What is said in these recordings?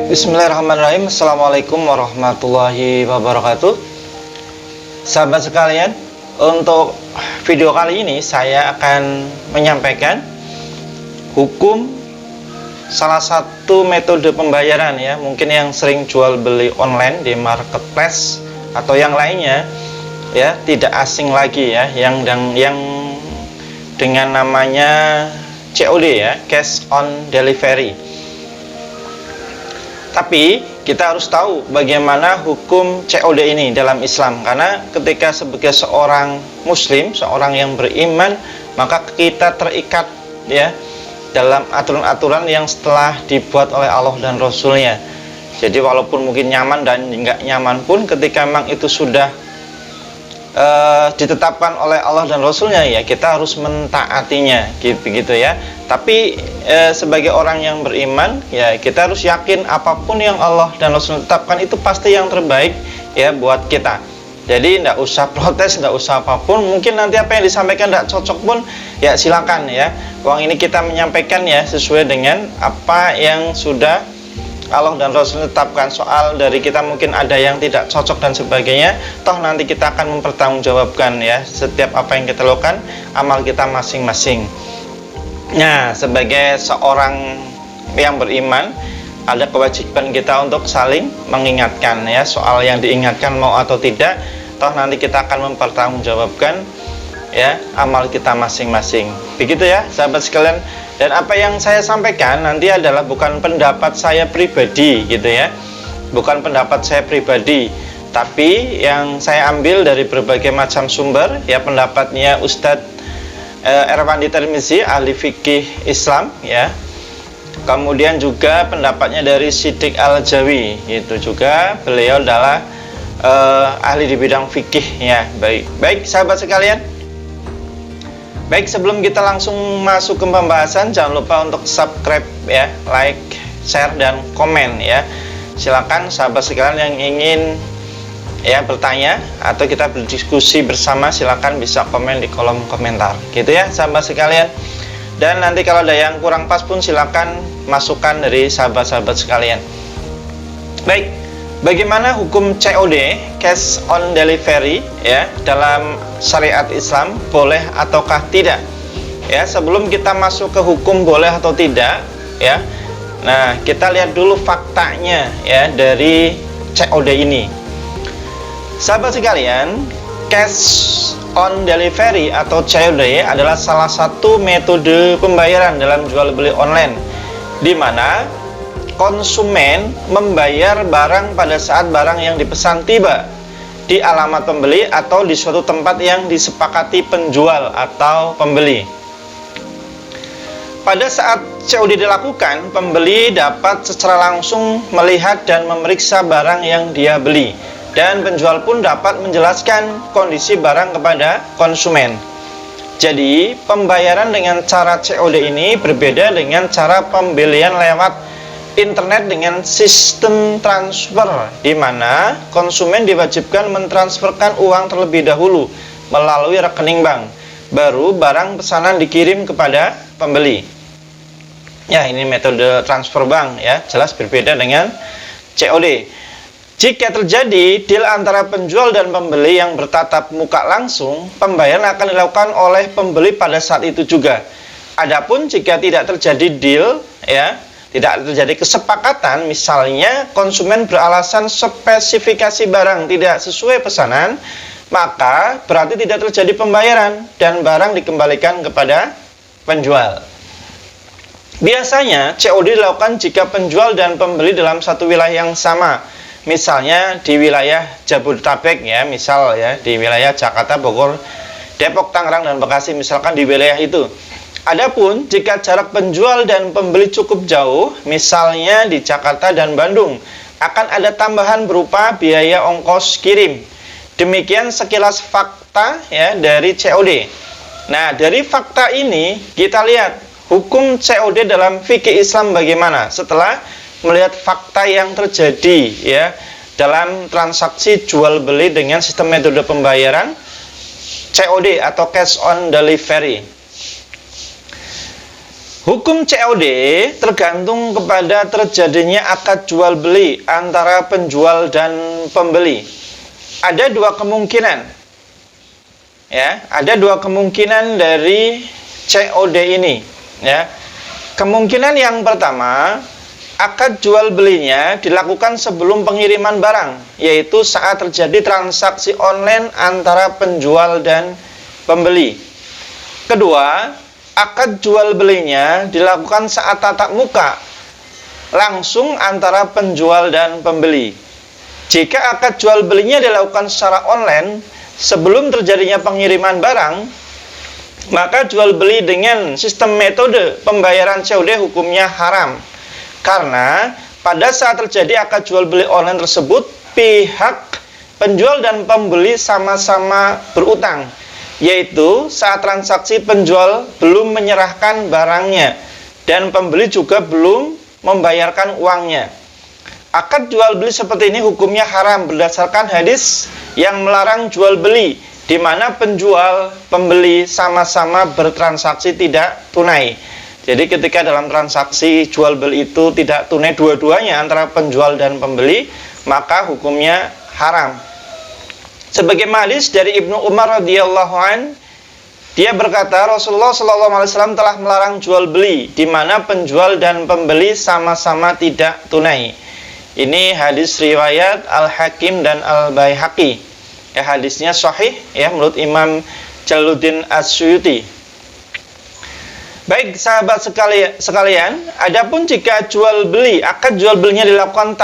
Bismillahirrahmanirrahim. Assalamualaikum warahmatullahi wabarakatuh. Sahabat sekalian, untuk video kali ini saya akan menyampaikan hukum salah satu metode pembayaran ya, mungkin yang sering jual beli online di marketplace atau yang lainnya ya, tidak asing lagi ya, yang dengan namanya COD ya, cash on delivery. Tapi kita harus tahu bagaimana hukum COD ini dalam Islam, karena ketika sebagai seorang muslim, seorang yang beriman, maka kita terikat ya dalam aturan-aturan yang telah dibuat oleh Allah dan Rasulnya. Jadi walaupun mungkin nyaman dan nggak nyaman pun, ketika memang itu sudah ditetapkan oleh Allah dan Rasulnya, ya kita harus mentaatinya gitu ya. Tapi sebagai orang yang beriman, ya kita harus yakin apapun yang Allah dan Rasul tetapkan itu pasti yang terbaik ya buat kita. Jadi tidak usah protes, tidak usah apapun. Mungkin nanti apa yang disampaikan tidak cocok pun, ya silakan ya. Uang ini kita menyampaikan ya sesuai dengan apa yang sudah Allah dan Rasul tetapkan. Soal dari kita mungkin ada yang tidak cocok dan sebagainya, toh nanti kita akan mempertanggungjawabkan ya setiap apa yang kita lakukan, amal kita masing-masing. Nah, sebagai seorang yang beriman, ada kewajiban kita untuk saling mengingatkan ya, soal yang diingatkan mau atau tidak, toh nanti kita akan mempertanggungjawabkan ya amal kita masing-masing. Begitu ya sahabat sekalian. Dan apa yang saya sampaikan nanti adalah bukan pendapat saya pribadi gitu ya, bukan pendapat saya pribadi, tapi yang saya ambil dari berbagai macam sumber ya, pendapatnya Ustadz Erwandi Tirmizi, ahli fikih Islam ya, kemudian juga pendapatnya dari Siddiq Al-Jawi, itu juga beliau adalah ahli di bidang fikih ya. Baik sahabat sekalian. Baik, sebelum kita langsung masuk ke pembahasan, jangan lupa untuk subscribe ya, like, share, dan komen ya. Silakan sahabat sekalian yang ingin ya bertanya atau kita berdiskusi bersama, silakan bisa komen di kolom komentar gitu ya sahabat sekalian. Dan nanti kalau ada yang kurang pas pun silakan masukan dari sahabat-sahabat sekalian. Baik, bagaimana hukum COD, cash on delivery ya dalam syariat Islam, boleh ataukah tidak? Ya, sebelum kita masuk ke hukum boleh atau tidak ya. Nah, kita lihat dulu faktanya ya dari COD ini. Sahabat sekalian, cash on delivery atau COD adalah salah satu metode pembayaran dalam jual beli online, di mana konsumen membayar barang pada saat barang yang dipesan tiba di alamat pembeli atau di suatu tempat yang disepakati penjual atau pembeli. Pada saat COD dilakukan, pembeli dapat secara langsung melihat dan memeriksa barang yang dia beli, dan penjual pun dapat menjelaskan kondisi barang kepada konsumen. Jadi, pembayaran dengan cara COD ini berbeda dengan cara pembelian lewat internet dengan sistem transfer, di mana konsumen diwajibkan mentransferkan uang terlebih dahulu melalui rekening bank, baru barang pesanan dikirim kepada pembeli. Ya, ini metode transfer bank ya, jelas berbeda dengan COD. Jika terjadi deal antara penjual dan pembeli yang bertatap muka langsung, pembayaran akan dilakukan oleh pembeli pada saat itu juga. Adapun jika tidak terjadi deal ya, tidak terjadi kesepakatan, misalnya konsumen beralasan spesifikasi barang tidak sesuai pesanan, maka berarti tidak terjadi pembayaran dan barang dikembalikan kepada penjual. Biasanya COD dilakukan jika penjual dan pembeli dalam satu wilayah yang sama, misalnya di wilayah Jabodetabek ya, misal ya di wilayah Jakarta, Bogor, Depok, Tangerang, dan Bekasi, misalkan di wilayah itu. Adapun jika jarak penjual dan pembeli cukup jauh, misalnya di Jakarta dan Bandung, akan ada tambahan berupa biaya ongkos kirim. Demikian sekilas fakta ya dari COD. Nah, dari fakta ini kita lihat hukum COD dalam fikih Islam bagaimana setelah melihat fakta yang terjadi ya dalam transaksi jual beli dengan sistem metode pembayaran COD atau cash on delivery. Hukum COD tergantung kepada terjadinya akad jual beli antara penjual dan pembeli. Ada dua kemungkinan. Ya, ada dua kemungkinan dari COD ini, ya. Kemungkinan yang pertama, akad jual belinya dilakukan sebelum pengiriman barang, yaitu saat terjadi transaksi online antara penjual dan pembeli. Kedua, akad jual belinya dilakukan saat tatap muka langsung antara penjual dan pembeli. Jika akad jual belinya dilakukan secara online sebelum terjadinya pengiriman barang, maka jual beli dengan sistem metode pembayaran COD hukumnya haram. Karena pada saat terjadi akad jual beli online tersebut, pihak penjual dan pembeli sama-sama berutang, yaitu saat transaksi penjual belum menyerahkan barangnya dan pembeli juga belum membayarkan uangnya. Akad jual beli seperti ini hukumnya haram berdasarkan hadis yang melarang jual beli, di mana penjual pembeli sama-sama bertransaksi tidak tunai. Jadi ketika dalam transaksi jual beli itu tidak tunai dua-duanya antara penjual dan pembeli, maka hukumnya haram. Sebagai hadis dari Ibnu Umar radhiyallahu an, dia berkata Rasulullah SAW telah melarang jual beli di mana penjual dan pembeli sama-sama tidak tunai. Ini hadis riwayat Al-Hakim dan Al-Baihaqi. Ya, hadisnya sahih ya menurut Imam Jalaluddin As-Suyuti. Baik sahabat sekalian, adapun jika jual beli, akad jual belinya dilakukan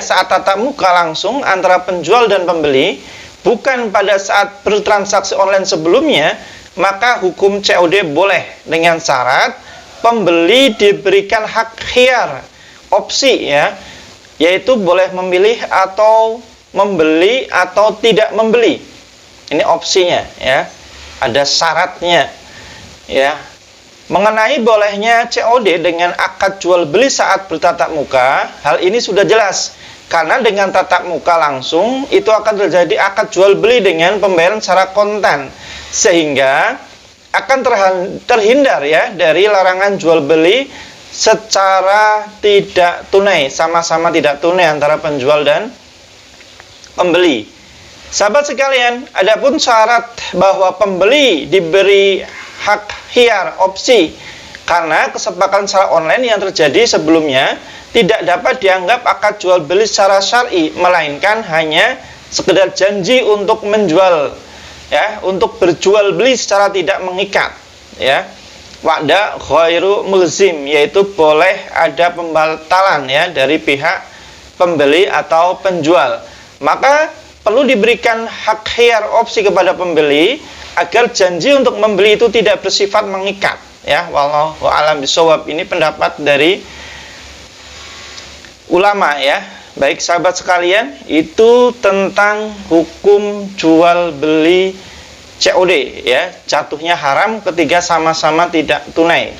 saat tatap muka langsung antara penjual dan pembeli, bukan pada saat bertransaksi online sebelumnya, maka hukum COD boleh dengan syarat pembeli diberikan hak khiyar, opsi ya, yaitu boleh memilih atau membeli atau tidak membeli. Ini opsinya ya. Ada syaratnya ya. Mengenai bolehnya COD dengan akad jual beli saat bertatap muka, hal ini sudah jelas. Karena dengan tatap muka langsung, itu akan terjadi akad jual beli dengan pembayaran secara kontan. Sehingga akan terhindar ya dari larangan jual beli secara tidak tunai, sama-sama tidak tunai antara penjual dan pembeli. Sahabat sekalian, adapun syarat bahwa pembeli diberi hak khiyar, opsi, karena kesepakatan secara online yang terjadi sebelumnya tidak dapat dianggap akad jual beli secara syar'i, melainkan hanya sekedar janji untuk menjual ya, untuk berjual beli secara tidak mengikat ya. Wa'da ghairu mulzim, yaitu boleh ada pembatalan ya dari pihak pembeli atau penjual. Maka perlu diberikan hak khiyar, opsi kepada pembeli agar janji untuk membeli itu tidak bersifat mengikat ya. Wallahu a'lam bishawab. Ini pendapat dari ulama ya. Baik sahabat sekalian, itu tentang hukum jual beli COD ya. Jatuhnya haram ketika sama-sama tidak tunai,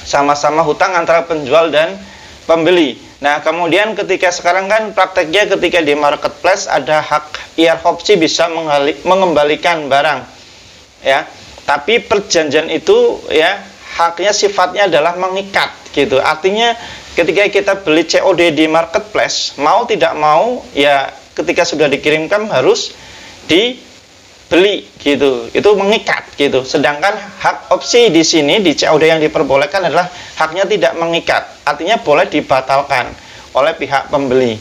sama-sama hutang antara penjual dan pembeli. Nah, kemudian ketika sekarang kan prakteknya ketika di marketplace ada hak khiyar, opsi bisa mengembalikan barang ya. Tapi perjanjian itu ya haknya sifatnya adalah mengikat gitu. Artinya ketika kita beli COD di marketplace, mau tidak mau ya ketika sudah dikirimkan harus dibeli gitu. Itu mengikat gitu. Sedangkan hak opsi di sini di COD yang diperbolehkan adalah haknya tidak mengikat. Artinya boleh dibatalkan oleh pihak pembeli.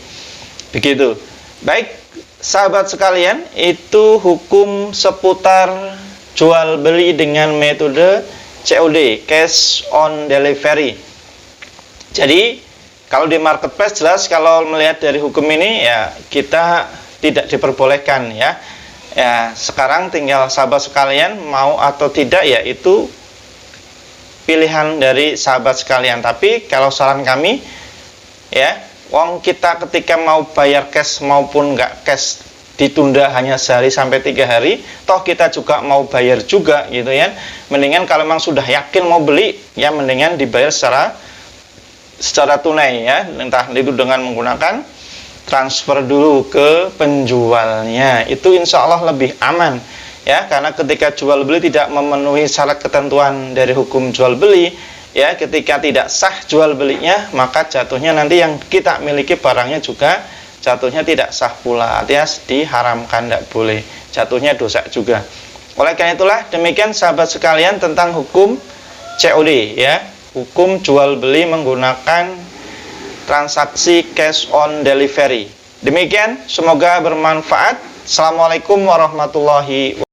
Begitu. Baik, sahabat sekalian, itu hukum seputar jual beli dengan metode COD, cash on delivery. Jadi kalau di marketplace jelas kalau melihat dari hukum ini ya kita tidak diperbolehkan ya. Ya, sekarang tinggal sahabat sekalian mau atau tidak ya itu pilihan dari sahabat sekalian. Tapi kalau saran kami ya, wong kita ketika mau bayar cash maupun enggak cash ditunda hanya sehari sampai 3 hari, toh kita juga mau bayar juga gitu ya. Mendingan kalau memang sudah yakin mau beli ya mendingan dibayar secara tunai ya, entah itu dengan menggunakan transfer dulu ke penjualnya. Itu insya Allah lebih aman ya, karena ketika jual beli tidak memenuhi syarat ketentuan dari hukum jual beli, ya ketika tidak sah jual belinya, maka jatuhnya nanti yang kita miliki barangnya juga jatuhnya tidak sah pula, artinya diharamkan, tidak boleh, jatuhnya dosa juga. Oleh karena itulah demikian sahabat sekalian tentang hukum COD ya, hukum jual beli menggunakan transaksi cash on delivery. Demikian, semoga bermanfaat. Assalamualaikum warahmatullahi wabarakatuh.